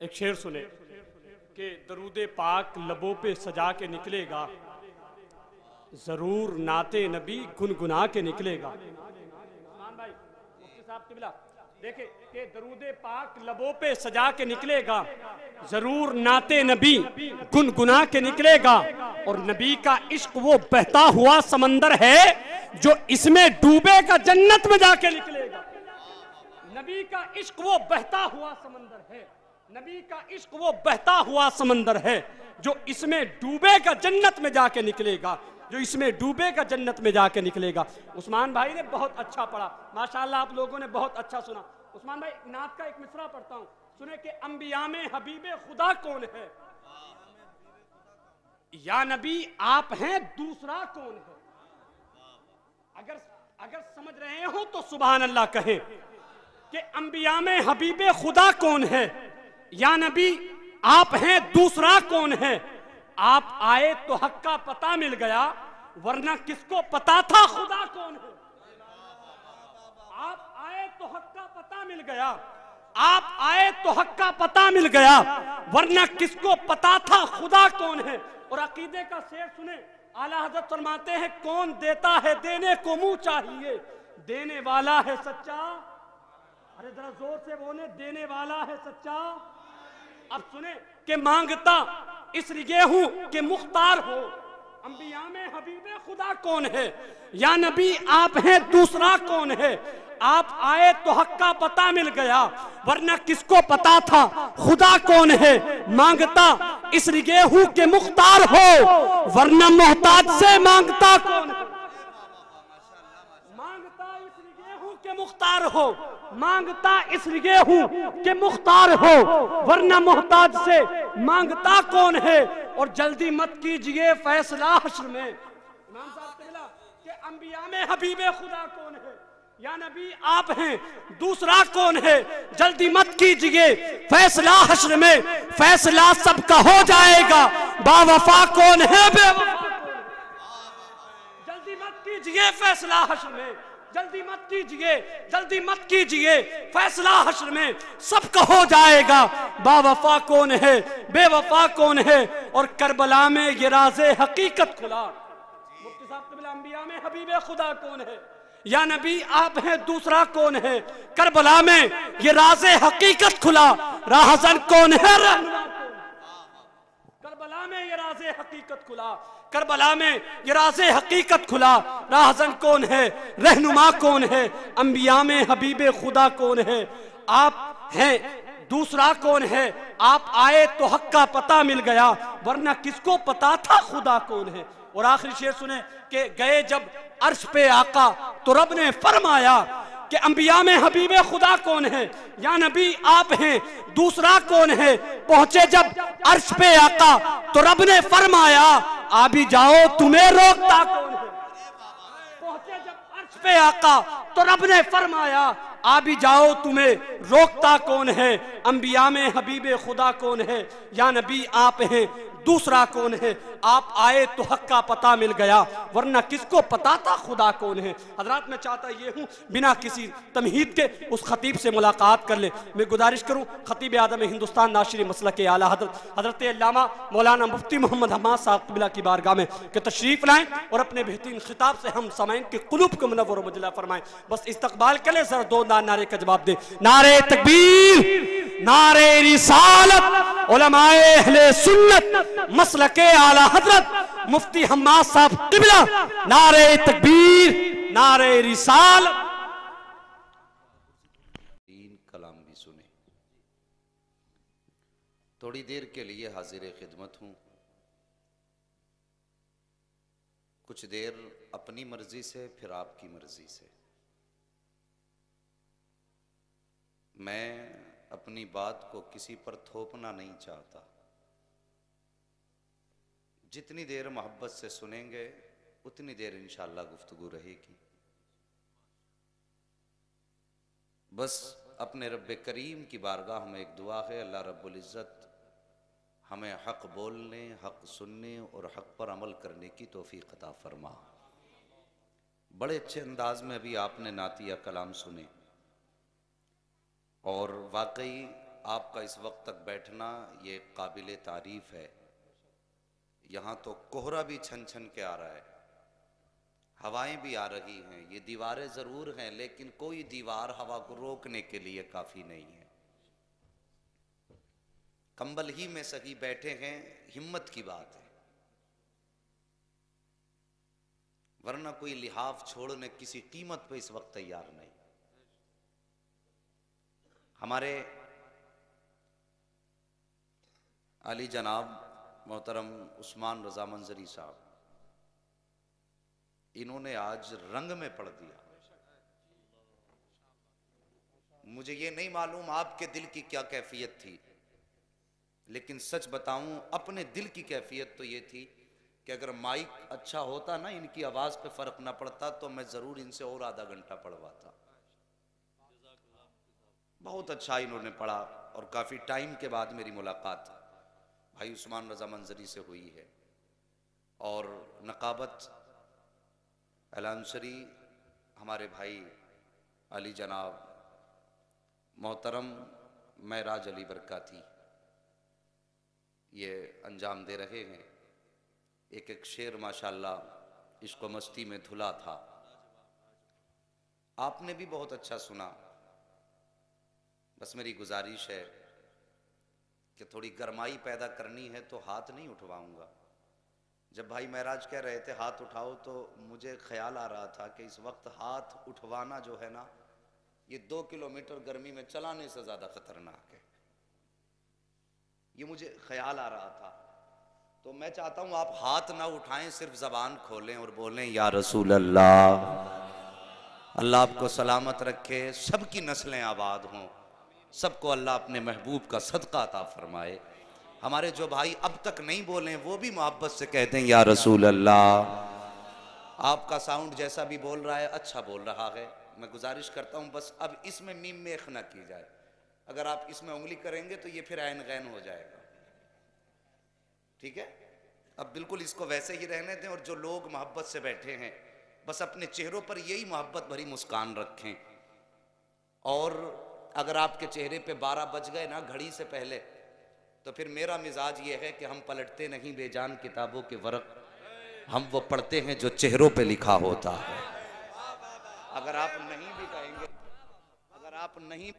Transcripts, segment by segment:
एक शेर सुने कि दरूदे पाक लबों पे सजा के निकलेगा, जरूर नाते नबी गुनगुना के निकलेगा। भाई मुफ्ती साहब किबला देखे कि दरूदे पाक लबों पे सजा के निकलेगा, जरूर नाते नबी गुनगुना के निकलेगा। और नबी का इश्क वो बहता हुआ समंदर है जो इसमें डूबेगा जन्नत में जाके निकलेगा। नबी का इश्क वो बहता हुआ समंदर है, नबी का इश्क वो बहता हुआ समंदर है जो इसमें डूबेगा जन्नत में जाके निकलेगा, जो इसमें डूबेगा जन्नत में जाके निकलेगा। उस्मान भाई ने बहुत अच्छा पढ़ा, माशाअल्लाह आप लोगों ने बहुत अच्छा सुना। उस्मान भाई नात का एक मिसरा पढ़ता हूं, सुने कि अंबिया में हबीबे खुदा कौन है, या नबी आप हैं दूसरा कौन है। अगर अगर समझ रहे हो तो सुभान अल्लाह कहें कि अंबिया में हबीबे खुदा कौन है, या नबी आप हैं दूसरा कौन है। आप आए तो हक का पता मिल गया, वरना किसको पता था खुदा कौन है। आप आए तो हक का पता मिल गया, आप आए तो हक का पता मिल गया, वरना किसको पता था खुदा कौन है। और अकीदे का शेर सुने, आला हज़रत फरमाते हैं कौन देता है देने को मुंह चाहिए, देने वाला है सच्चा। अरे जरा जोर से बोले, देने वाला है सच्चा। अब सुने कि मांगता इसलिए हूं कि मुख्तार हो। अंबिया में हबीबे खुदा कौन है, या नबी आप हैं दूसरा कौन है। आप आए तो हक का पता मिल गया, वरना किसको पता था खुदा कौन है। मांगता इसलिए हूं कि मुख्तार हो, वरना मोहताज से मांगता कौन है। मांगता इसलिए हूं कि मुख्तार हो, मांगता इसलिए हूं कि मुख्तार हो, वरना मोहताज से मांगता कौन है। और जल्दी मत कीजिए फैसला हश्र में। इमाम साहब कहला कि अंबिया में हबीबे खुदा कौन है, या नबी आप हैं दूसरा कौन है। जल्दी मत कीजिए फैसला हश्र में, फैसला सबका हो जाएगा, बावफा कौन है बेवफा कौन है। जल्दी मत कीजिए फैसला हश्र में, जल्दी मत कीजिए, जल्दी मत कीजिए फैसला हश्र में सबका हो जाएगा, बावफा कौन है बेवफा कौन है। और करबला में ये राज़े हकीकत खुला। मुफ्ती साहब क़िबला अंबिया में हबीबे खुदा कौन है, या नबी आप हैं दूसरा कौन है। करबला में ये राज़े हकीकत खुला, राहज़न कौन है रहनुमा कौन है। करबला में ये राज़े हकीकत खुला, करबला में ये राज़े हकीकत खुला, राहज़न कौन है रहनुमा कौन है। अंबिया में हबीबे खुदा कौन है, आप हैं दूसरा कौन है। आप आए तो हक का पता मिल गया, वरना किसको पता था खुदा कौन है। और आखिरी शेर सुने कि गए जब अर्श पे आका तो रब ने फरमाया कि अंबिया में हबीबे खुदा कौन है, या नबी आप हैं दूसरा कौन है। पहुंचे जब अर्श पे आका तो रब ने फरमाया आ भी जाओ तुम्हें रोकता कौन है। पहुंचे जब अर्श पे आका तो रब ने फरमाया आ भी जाओ तुम्हें रोकता कौन है। अंबिया में हबीबे खुदा कौन है, या नबी आप हैं दूसरा कौन है। आप आए तो हक का पता मिल गया, वरना किसको पता था खुदा कौन है। हजरात मैं चाहता ये हूँ बिना किसी तमहीद के उस खतीब से मुलाकात कर ले। मैं गुजारिश करूँ खतीब आदम हिंदुस्तान नाशिर मसलक के आला हजरत अल्लामा मौलाना मुफ्ती मोहम्मद हमाद साहब क़िबला की बारगाह में कि तशरीफ़ लाएँ और अपने बेहतरीन खिताब से हम समाइन के कुलूब को मुनव्वर व मुजला फरमाएँ। बस इस्तकबाल करें, जरा दो नारे का जवाब दे। नारे तकबीर, नारे रिसालत, उलमाए अहले सुन्नत मसलके आला हजरत मुफ्ती हम्माद साहब क़िबला, नारे तकबीर, नारे रिसालत। तीन कलाम भी सुने। थोड़ी देर के लिए हाजिर खिदमत हूँ, कुछ देर अपनी मर्जी से, फिर आपकी मर्जी से। मैं अपनी बात को किसी पर थोपना नहीं चाहता। जितनी देर मोहब्बत से सुनेंगे उतनी देर इंशाअल्लाह गुफ्तगू रहेगी। बस अपने रब्बे करीम की बारगाह में एक दुआ है, अल्लाह रब्बुल इज़्ज़त हमें हक़ बोलने, हक़ सुनने और हक़ पर अमल करने की तौफ़ीक़ अता फरमा। बड़े अच्छे अंदाज में अभी आपने नातिया कलाम सुने, और वाकई आपका इस वक्त तक बैठना ये काबिल तारीफ है। यहाँ तो कोहरा भी छन छन के आ रहा है, हवाएं भी आ रही हैं। ये दीवारें ज़रूर हैं, लेकिन कोई दीवार हवा को रोकने के लिए काफ़ी नहीं है। कंबल ही में सही बैठे हैं, हिम्मत की बात है, वरना कोई लिहाफ छोड़ने किसी कीमत पे इस वक्त तैयार नहीं। हमारे अली जनाब मोहतरम उस्मान रज़ा मंजरी साहब, इन्होंने आज रंग में पढ़ दिया। मुझे ये नहीं मालूम आपके दिल की क्या कैफियत थी, लेकिन सच बताऊं अपने दिल की कैफियत तो ये थी कि अगर माइक अच्छा होता ना, इनकी आवाज़ पे फ़र्क ना पड़ता, तो मैं ज़रूर इनसे और आधा घंटा पढ़वाता। बहुत अच्छा इन्होंने पढ़ा और काफ़ी टाइम के बाद मेरी मुलाकात भाई उस्मान रज़ा मंजरी से हुई है। और नकाबत एलांसरी हमारे भाई अली जनाब मोहतरम महराज अली बरकाती ये अंजाम दे रहे हैं। एक एक शेर माशाल्लाह इश्क व मस्ती में धुला था। आपने भी बहुत अच्छा सुना। बस मेरी गुजारिश है कि थोड़ी गरमाई पैदा करनी है तो हाथ नहीं उठवाऊंगा। जब भाई महराज कह रहे थे हाथ उठाओ, तो मुझे ख्याल आ रहा था कि इस वक्त हाथ उठवाना जो है ना, ये 2 किलोमीटर गर्मी में चलाने से ज़्यादा ख़तरनाक है। ये मुझे ख्याल आ रहा था। तो मैं चाहता हूँ आप हाथ ना उठाएं, सिर्फ ज़बान खोलें और बोलें या रसूल अल्लाह। अल्लाह आपको सलामत रखे, सबकी नस्लें आबाद हों, सबको अल्लाह अपने महबूब का सदका अता फरमाए। हमारे जो भाई अब तक नहीं बोले वो भी मोहब्बत से कहते हैं या रसूल अल्लाह। आपका साउंड जैसा भी बोल रहा है अच्छा बोल रहा है। मैं गुजारिश करता हूँ बस अब इसमें मीम मेख ना की जाए। अगर आप इसमें उंगली करेंगे तो ये फिर ऐन गैन हो जाएगा। ठीक है, अब बिल्कुल इसको वैसे ही रहने दें। और जो लोग मोहब्बत से बैठे हैं बस अपने चेहरों पर यही मोहब्बत भरी मुस्कान रखें। और अगर आपके चेहरे पे 12 बज गए ना घड़ी से पहले, तो फिर मेरा मिजाज ये है कि हम पलटते नहीं बेजान किताबों के वर्क, हम वो पढ़ते हैं जो चेहरों पे लिखा होता है। अगर आप नहीं भी कहेंगे, अगर आप नहीं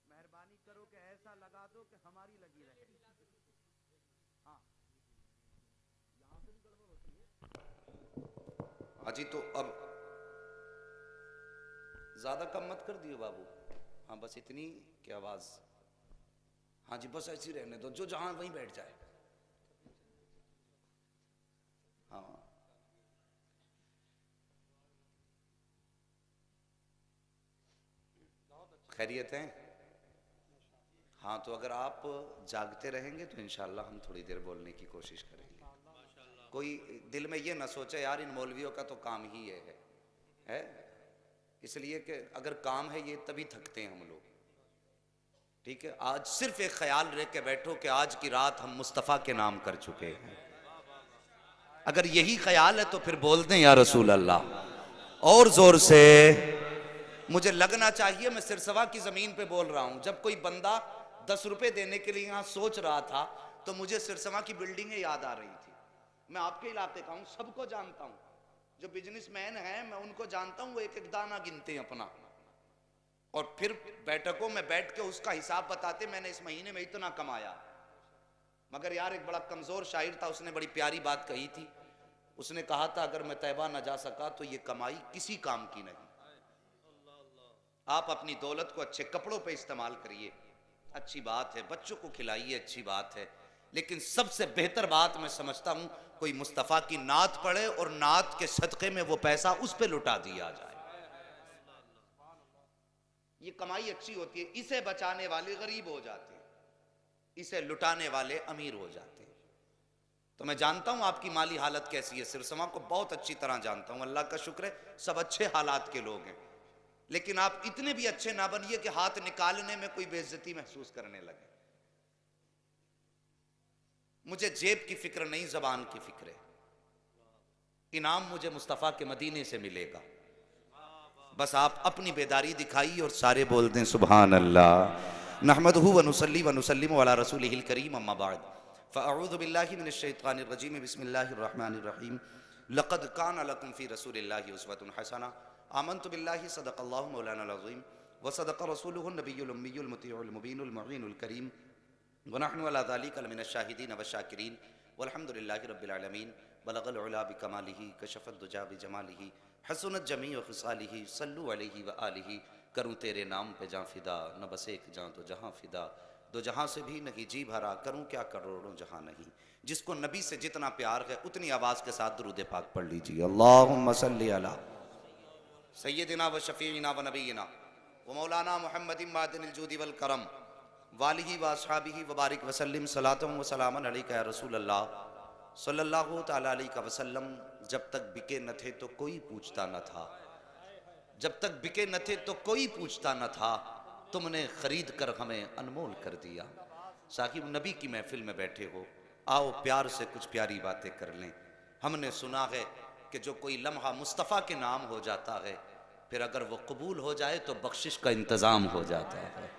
मेहरबानी करो कि ऐसा लगा दो कि हमारी लगी रहे। हाँ, यहाँ से भी गड़बड़ होती है। अजी तो अब ज्यादा कम मत कर दियो बाबू। हाँ बस इतनी की आवाज। हाँ जी बस ऐसी रहने दो, जो जहां वहीं बैठ जाए। हाँ खैरियत है। हाँ तो अगर आप जागते रहेंगे तो इंशाल्लाह हम थोड़ी देर बोलने की कोशिश करेंगे। कोई दिल में ये ना सोचे यार इन मौलवियों का तो काम ही ये है। इसलिए कि अगर काम है ये तभी थकते हैं हम लोग। ठीक है, आज सिर्फ एक ख्याल रख के बैठो कि आज की रात हम मुस्तफ़ा के नाम कर चुके हैं। अगर यही ख्याल है तो फिर बोल दें या रसूल अल्लाह और जोर से। मुझे लगना चाहिए मैं सिरसवा की जमीन पे बोल रहा हूं। जब कोई बंदा 10 रुपए देने के लिए यहां सोच रहा था तो मुझे सिरसवा की बिल्डिंगें याद आ रही थी। मैं आपके इलाके का हूं, सबको जानता हूं। जो बिजनेसमैन हैं मैं उनको जानता हूं, वो एक एक दाना गिनते हैं अपना और फिर बैठकों में बैठ के उसका हिसाब बताते मैंने इस महीने में इतना कमाया। मगर यार एक बड़ा कमजोर शायर था, उसने बड़ी प्यारी बात कही थी। उसने कहा था अगर मैं तैबा न जा सका तो ये कमाई किसी काम की नहीं। आप अपनी दौलत को अच्छे कपड़ों पे इस्तेमाल करिए, अच्छी बात है, बच्चों को खिलाइए, अच्छी बात है। लेकिन सबसे बेहतर बात मैं समझता हूं कोई मुस्तफ़ा की नात पढ़े और नात के सदक़े में वो पैसा उस पे लुटा दिया जाए। ये कमाई अच्छी होती है। इसे बचाने वाले गरीब हो जाते हैं, इसे लुटाने वाले अमीर हो जाते हैं। तो मैं जानता हूं आपकी माली हालत कैसी है, सिरसमा को बहुत अच्छी तरह जानता हूं। अल्लाह का शुक्र है सब अच्छे हालात के लोग हैं। लेकिन आप इतने भी अच्छे ना बनिए कि हाथ निकालने में कोई बेइज्जती महसूस करने लगे। मुझे जेब की फिक्र नहीं, ज़बान की फिक्र है। इनाम मुझे मुस्तफ़ा के मदीने से मिलेगा। बस आप अपनी बेदारी दिखाइए और सारे बोल दें सुभान अल्लाह। नहमदुहु व नुसल्ली व नुसल्लिमु अला रसूलिहिल करीम, अम्मा बाद, फ़अऊज़ु बिल्लाहि मिनश शैतानिर रजीम, बिस्मिल्लाहिर रहमानिर रहीम। लक़द कान लकुम फ़ी रसूलिल्लाहि उस्वतुन हसना, आमन्तु बिल्लाहि सदक़ल्लाहु मौलाना अज़ीम व सदक़ रसूलुहु नबियुल उम्मियुल मुतीउल मुबीनुल मुईनुल करीम व नहनु अला ज़ालिका मिनश शाहिदीन व शाकिरीन वल्हम्दुलिल्लाहि रब्बिल आलमीन। बलगल उला बिकमालिही कशफ़द दुजा बिजमालिही हसनत जमी व ख़िसालिही सल्लु अलैहि व आलिही। करूँ तेरे नाम पे जाँ फ़िदा, न बस एक जाँ तो जहाँ फ़िदा, दो जहाँ से भी नहीं जी भरा, करूँ क्या करोड़ों जहाँ नहीं। जिसको नबी से जितना प्यार है उतनी आवाज़ के साथ दुरूद पाक पढ़ लीजिए। अल्लाहुम्मा सल्ली अला सय्यदिना व शफ़ीइना व नबीना व मौलाना मुहम्मदिन मादिनिल जूदी वल करम वालिही व अस्हाबिही व बारिक वसल्लिम सलातुम व सलामन अलैका या रसूल अल्लाह सल्लल्लाहु तआला अलैहि वसल्लम। जब तक बिके न थे तो कोई पूछता न था, जब तक बिके न थे तो कोई पूछता न था, तुमने खरीद कर हमें अनमोल कर दिया। साकिब नबी की महफिल में बैठे हो, आओ प्यार से कुछ प्यारी बातें कर लें। हमने सुना है कि जो कोई लम्हा मुस्तफ़ा के नाम हो जाता है, फिर अगर वो कबूल हो जाए तो बख्शिश का इंतज़ाम हो जाता है।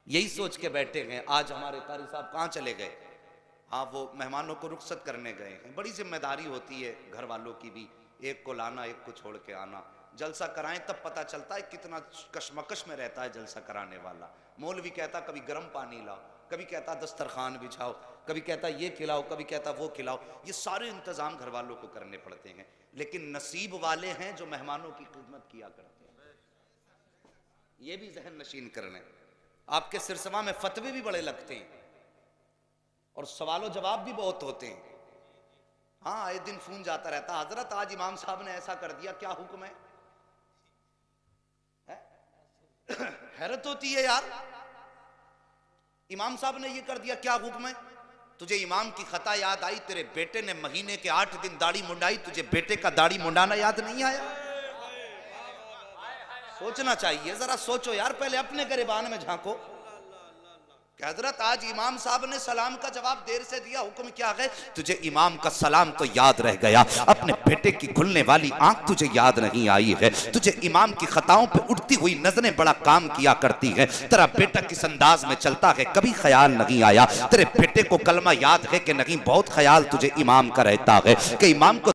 यही सोच के बैठे हैं। आज हमारे कारी साहब कहाँ चले गए? हाँ, वो मेहमानों को रुखसत करने गए हैं। बड़ी जिम्मेदारी होती है घर वालों की भी, एक को लाना एक को छोड़ के आना। जलसा कराएं तब पता चलता है कितना कशमकश में रहता है जलसा कराने वाला। मौलवी कहता कभी गर्म पानी लाओ, कभी कहता दस्तरखान बिछाओ, कभी कहता ये खिलाओ, कभी कहता वो खिलाओ। ये सारे इंतजाम घर वालों को करने पड़ते हैं, लेकिन नसीब वाले हैं जो मेहमानों की खिदमत किया करते हैं। ये भी जहन नशीन करने। आपके सिरसवा में फतवे भी बड़े लगते हैं और सवालों जवाब भी बहुत होते हैं। हाँ, आए दिन फोन जाता रहता, हजरत आज इमाम साहब ने ऐसा कर दिया, क्या हुक्म है? हैरत होती है यार, इमाम साहब ने ये कर दिया, क्या हुक्म है? तुझे इमाम की खता याद आई, तेरे बेटे ने महीने के 8 दिन दाढ़ी मुंडाई, तुझे बेटे का दाढ़ी मुंडाना याद नहीं आया? सोचना चाहिए, जरा सोचो यार, पहले अपने गिरबान में झांको। कि हजरत आज इमाम साहब ने सलाम का जवाब देर से दिया, हुक्म क्या है? तुझे इमाम का सलाम तो याद रह गया, अपने बेटे की खुलने वाली आंख तुझे याद नहीं आई है। तुझे इमाम की खताओं पे उठती हुई नजरें बड़ा काम किया करती है। तेरा बेटा किस अंदाज में चलता है कभी ख्याल नहीं आया। तेरे बेटे को कलमा याद है कि नहीं? बहुत ख्याल तुझे इमाम का रहता है कि इमाम को